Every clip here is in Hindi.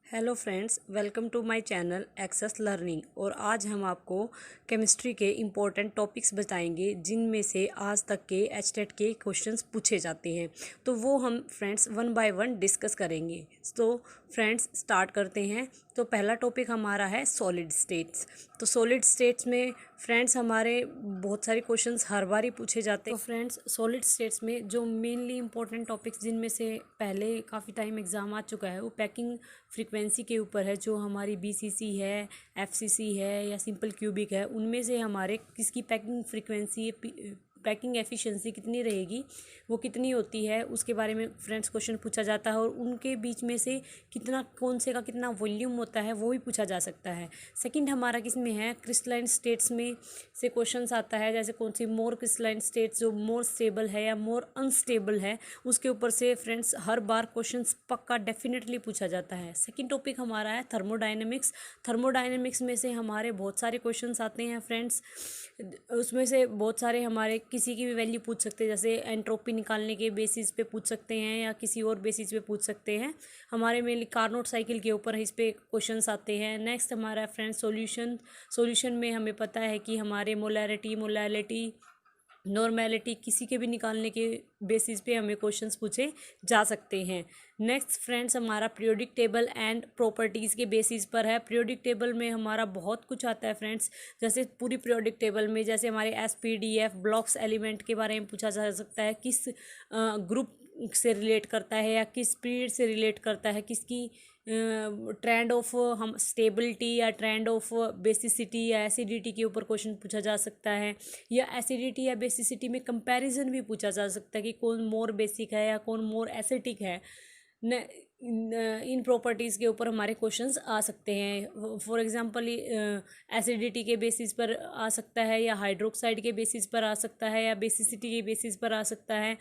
Hello friends, welcome to my channel access learning. और आज हम आपको केमिस्ट्री के इम्पोर्टेंट टॉपिक्स बताएंगे जिनमें से आज तक के एचटेट के क्वेश्चंस पूछे जाते हैं। तो वो हम friends one by one discuss करेंगे। तो फ्रेंड्स स्टार्ट करते हैं। तो पहला टॉपिक हमारा है सॉलिड स्टेट्स। तो सॉलिड स्टेट्स में फ्रेंड्स हमारे बहुत सारे क्वेश्चंस हर बार ही पूछे जाते हैं। तो फ्रेंड्स सॉलिड स्टेट्स में जो मेनली इंपॉर्टेंट टॉपिक्स जिनमें से पहले काफ़ी टाइम एग्जाम आ चुका है वो पैकिंग फ्रीक्वेंसी के ऊपर है। जो हमारी बीसीसी है, एफसीसी है या सिंपल क्यूबिक है, उनमें से हमारे किसकी पैकिंग फ्रीक्वेंसी पैकिंग एफिशिएंसी कितनी रहेगी, वो कितनी होती है, उसके बारे में फ्रेंड्स क्वेश्चन पूछा जाता है। और उनके बीच में से कितना कौन से का कितना वॉल्यूम होता है वो भी पूछा जा सकता है। सेकंड हमारा किस में है, क्रिस्टलाइन स्टेट्स में से क्वेश्चंस आता है। जैसे कौन सी मोर क्रिस्टलाइन स्टेट्स जो मोर स्टेबल है या मोर अनस्टेबल है, उसके ऊपर से फ्रेंड्स हर बार क्वेश्चंस पक्का डेफिनेटली पूछा जाता है। सेकंड टॉपिक हमारा है थर्मोडायनेमिक्स। थर्मोडायनेमिक्स में से हमारे बहुत सारे क्वेश्चंस आते हैं फ्रेंड्स। उसमें से बहुत सारे हमारे किसी की भी वैल्यू पूछ सकते हैं, जैसे एंट्रोपी निकालने के बेसिस पे पूछ सकते हैं या किसी और बेसिस पे पूछ सकते हैं। हमारे मेनली कार्नोट साइकिल के ऊपर इस पे क्वेश्चंस आते हैं। नेक्स्ट हमारा फ्रेंड्स सॉल्यूशन में हमें पता है कि हमारे मोलैरिटी नॉर्मेलिटी किसी के भी निकालने के बेसिस पे हमें क्वेश्चंस पूछे जा सकते हैं। नेक्स्ट फ्रेंड्स हमारा पीरियोडिक टेबल एंड प्रॉपर्टीज़ के बेसिस पर है। पीरियोडिक टेबल में हमारा बहुत कुछ आता है फ्रेंड्स। जैसे पूरी पीरियोडिक टेबल में जैसे हमारे एसपीडीएफ ब्लॉक्स एलिमेंट के बारे में पूछा जा सकता है, किस ग्रुप से रिलेट करता है या किस पीरियड से रिलेट करता है, किसकी ट्रेंड ऑफ हम स्टेबिलिटी या ट्रेंड ऑफ बेसिसिटी या एसिडिटी के ऊपर क्वेश्चन पूछा जा सकता है। या एसिडिटी या बेसिसिटी में कंपैरिजन भी पूछा जा सकता है कि कौन मोर बेसिक है या कौन मोर एसिडिक है। इन प्रॉपर्टीज़ के ऊपर हमारे क्वेश्चंस आ सकते हैं। फॉर एग्जांपल एसिडिटी के बेसिस पर आ सकता है या हाइड्रोक्साइड के बेसिस पर आ सकता है या बेसिसिटी के बेसिस पर आ सकता है।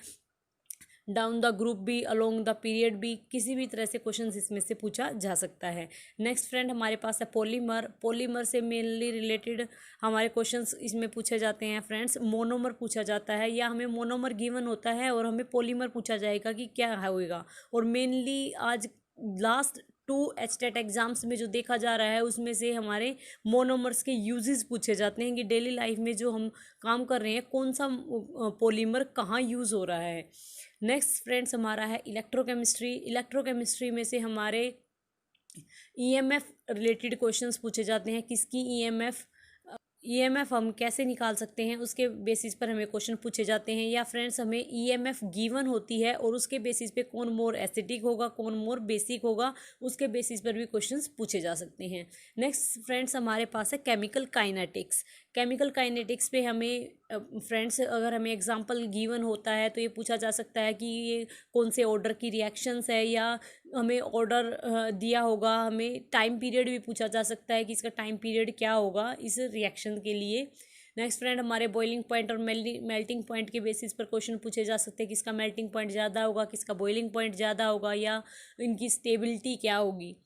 डाउन द ग्रुप भी, अलोंग द पीरियड भी, किसी भी तरह से क्वेश्चन इसमें से पूछा जा सकता है। नेक्स्ट फ्रेंड हमारे पास है पॉलीमर से मेनली रिलेटेड हमारे क्वेश्चंस इसमें पूछे जाते हैं फ्रेंड्स। मोनोमर पूछा जाता है या हमें मोनोमर गिवन होता है और हमें पॉलीमर पूछा जाएगा कि क्या होएगा। और मेनली आज लास्ट 2 एचटेट एग्जाम्स में जो देखा जा रहा है उसमें से हमारे मोनोमर्स के यूजेस पूछे जाते हैं कि डेली लाइफ में जो हम काम कर रहे हैं कौन सा पॉलीमर कहाँ यूज़ हो रहा है। नेक्स्ट फ्रेंड्स हमारा है इलेक्ट्रोकेमिस्ट्री में से हमारे ईएमएफ रिलेटेड क्वेश्चंस पूछे जाते हैं। किसकी ईएमएफ हम कैसे निकाल सकते हैं, उसके बेसिस पर हमें क्वेश्चन पूछे जाते हैं। या फ्रेंड्स हमें ईएमएफ गिवन होती है और उसके बेसिस पे कौन मोर एसिडिक होगा, कौन मोर बेसिक होगा, उसके बेसिस पर भी क्वेश्चंस पूछे जा सकते हैं। नेक्स्ट फ्रेंड्स हमारे पास है केमिकल काइनेटिक्स पे हमें फ्रेंड्स अगर हमें एग्जांपल गिवन होता है तो ये पूछा जा सकता है कि ये कौन से ऑर्डर की रिएक्शंस है, या हमें ऑर्डर दिया होगा, हमें टाइम पीरियड भी पूछा जा सकता है कि इसका टाइम पीरियड क्या होगा इस रिएक्शन के लिए। नेक्स्ट फ्रेंड हमारे बॉइलिंग पॉइंट और मेल्टिंग पॉइंट के बेसिस पर क्वेश्चन पूछे जा सकते हैं, किसका मेल्टिंग पॉइंट ज़्यादा होगा, किसका बॉइलिंग पॉइंट ज़्यादा होगा, या इनकी स्टेबिलिटी क्या होगी।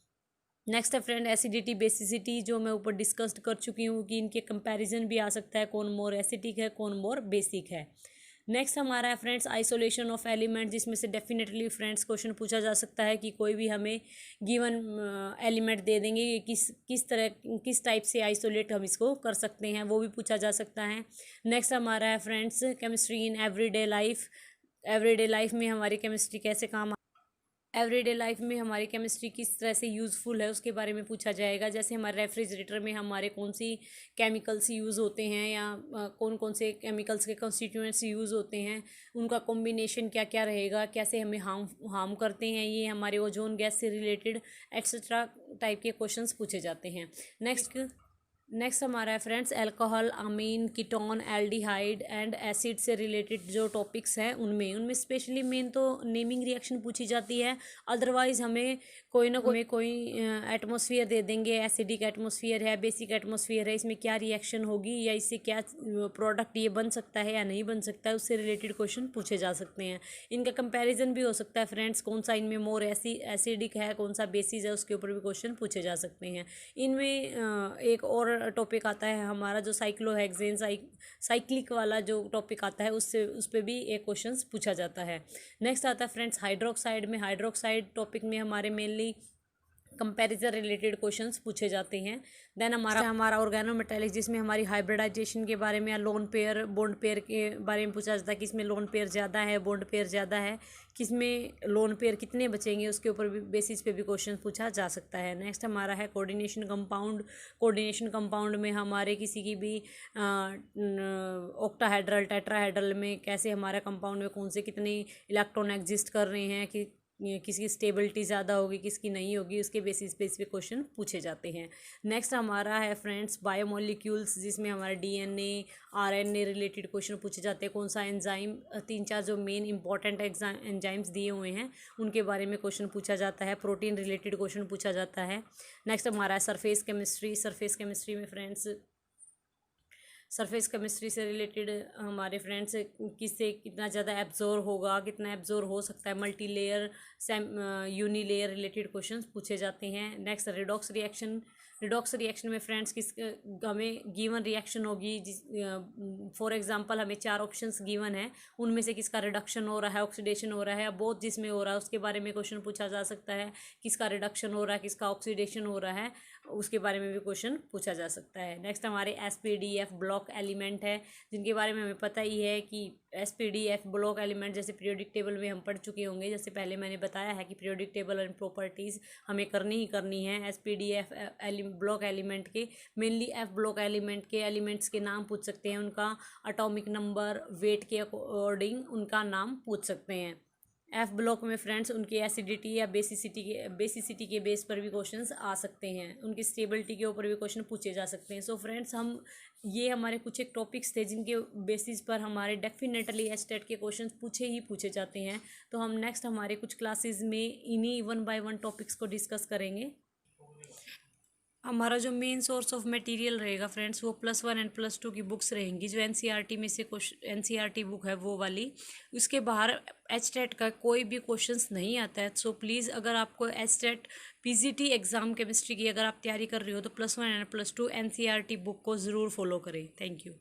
नेक्स्ट है फ्रेंड एसिडिटी बेसिसिटी, जो मैं ऊपर डिस्कस्ड कर चुकी हूँ कि इनके कंपैरिजन भी आ सकता है, कौन मोर एसिडिक है, कौन मोर बेसिक है। नेक्स्ट हमारा है फ्रेंड्स आइसोलेशन ऑफ एलिमेंट, जिसमें से डेफिनेटली फ्रेंड्स क्वेश्चन पूछा जा सकता है कि कोई भी हमें गिवन एलिमेंट दे देंगे कि किस टाइप से आइसोलेट हम इसको कर सकते हैं, वो भी पूछा जा सकता है। नेक्स्ट हमारा है friends chemistry in everyday life में हमारी केमिस्ट्री कैसे काम एवरीडे लाइफ में हमारी केमिस्ट्री किस तरह से यूज़फुल है उसके बारे में पूछा जाएगा। जैसे हमारे रेफ्रिजरेटर में हमारे कौन सी केमिकल्स यूज़ होते हैं या कौन कौन से केमिकल्स के कंस्टिट्यूएंट्स यूज़ होते हैं, उनका कॉम्बिनेशन क्या क्या रहेगा, कैसे हमें हार्म करते हैं, ये हमारे ओजोन गैस से रिलेटेड एक्सेट्रा टाइप के क्वेश्चंस पूछे जाते हैं। नेक्स्ट हमारा है friends alcohol, amine, ketone, aldehyde and acid से रिलेटेड जो टॉपिक्स हैं उनमें स्पेशली मेन तो नेमिंग रिएक्शन पूछी जाती है। अदरवाइज हमें कोई ना कोई एटमॉस्फेयर दे देंगे, एसिडिक एटमॉस्फेयर है, बेसिक एटमॉस्फेयर है, इसमें क्या रिएक्शन होगी या इससे क्या प्रोडक्ट ये बन सकता है या नहीं बन सकता है, उससे रिलेटेड क्वेश्चन पूछे जा सकते हैं। इनका कंपैरिजन भी हो सकता है फ्रेंड्स, कौन सा इनमें मोर एसिडिक है, कौन सा बेसिस है, उसके ऊपर भी क्वेश्चन पूछे जा सकते हैं। इनमें एक और टॉपिक आता है हमारा जो साइक्लोहेक्सेन साइक्लिक वाला जो टॉपिक आता है, उस पर भी एक क्वेश्चन पूछा जाता है। नेक्स्ट आता है फ्रेंड्स हाइड्रोक्साइड टॉपिक में हमारे मेनली कंपैरिजन रिलेटेड क्वेश्चंस पूछे जाते हैं। देन हमारा ऑर्गेनोमेटालिक, जिसमें हमारी हाइब्रिडाइजेशन के बारे में या लोन पेयर बॉन्ड पेयर के बारे में पूछा जाता है कि इसमें लोन पेयर ज़्यादा है, बॉन्ड पेयर ज़्यादा है, किसमें लोन पेयर कितने बचेंगे, उसके ऊपर भी बेसिस पे भी क्वेश्चन पूछा जा सकता है। नेक्स्ट हमारा है कोऑर्डिनेशन कंपाउंड। कोऑर्डिनेशन कंपाउंड में हमारे किसी की भी ऑक्टाहेड्रल टेट्राहेड्रल में कैसे हमारा कंपाउंड में कौन से कितने इलेक्ट्रॉन एग्जिस्ट कर रहे हैं, कि किसकी स्टेबिलिटी ज़्यादा होगी किसकी नहीं होगी, उसके बेसिस पे इस पे क्वेश्चन पूछे जाते हैं। नेक्स्ट हमारा है फ्रेंड्स बायोमोलिक्यूल्स, जिसमें हमारा डीएनए आरएनए रिलेटेड क्वेश्चन पूछे जाते हैं। कौन सा एंजाइम, 3-4 जो मेन इंपॉर्टेंट एंजाइम्स दिए हुए हैं उनके बारे में क्वेश्चन पूछा जाता है। प्रोटीन रिलेटेड क्वेश्चन पूछा जाता है। नेक्स्ट हमारा है सरफेस केमिस्ट्री। सरफेस केमिस्ट्री में फ्रेंड्स सरफेस केमिस्ट्री से रिलेटेड हमारे फ्रेंड्स किससे कितना ज़्यादा एब्जॉर्ब होगा, कितना एब्जॉर्ब हो सकता है, multi layer uni layer related questions पूछे जाते हैं। Next redox reaction. Redox reaction में फ्रेंड्स हमें गिवन रिएक्शन होगी, जिस फॉर एग्जांपल हमें 4 ऑप्शंस गिवन है, उनमें से किसका रिडक्शन हो रहा है, ऑक्सीडेशन हो रहा है, बोथ जिसमें हो रहा है उसके बारे में क्वेश्चन पूछा जा सकता है। किसका रिडक्शन हो रहा है, किसका ऑक्सीडेशन हो रहा है, उसके बारे में भी क्वेश्चन पूछा जा सकता है। नेक्स्ट हमारे एसपीडीएफ ब्लॉक एलिमेंट है, जिनके बारे में हमें पता ही है कि एसपीडीएफ ब्लॉक एलिमेंट जैसे पीरियोडिक टेबल में हम पढ़ चुके होंगे। जैसे पहले मैंने बताया है कि पीरियोडिक टेबल एंड प्रॉपर्टीज़ हमें करनी ही करनी है। एसपीडीएफ ब्लॉक एलिमेंट के मेनली एफ ब्लॉक एलिमेंट के एलिमेंट्स के नाम पूछ सकते हैं, उनका एटॉमिक नंबर वेट के अकॉर्डिंग उनका नाम पूछ सकते हैं। एफ ब्लॉक में फ्रेंड्स उनकी एसिडिटी या बेसिसिटी के बेस पर भी क्वेश्चंस आ सकते हैं, उनकी स्टेबिलिटी के ऊपर भी क्वेश्चन पूछे जा सकते हैं। सो फ्रेंड्स ये हमारे कुछ एक टॉपिक्स थे जिनके बेसिस पर हमारे डेफिनेटली एचटेट के क्वेश्चंस पूछे जाते हैं। तो हम नेक्स्ट हमारे कुछ क्लासेस में इन्हीं 1 बाय 1 टॉपिक्स को डिस्कस करेंगे। हमारा जो मेन सोर्स ऑफ मटेरियल रहेगा फ्रेंड्स वो +1 एंड +2 की बुक्स रहेंगी, जो एनसीईआरटी में से एनसीईआरटी बुक है वो वाली। उसके बाहर एचटेट का कोई भी क्वेश्चंस नहीं आता है। सो प्लीज़ अगर आपको एचटेट पीजीटी एग्ज़ाम केमिस्ट्री की अगर आप तैयारी कर रहे हो तो +1 एंड +2 एनसीईआरटी बुक को ज़रूर फॉलो करें। Thank you.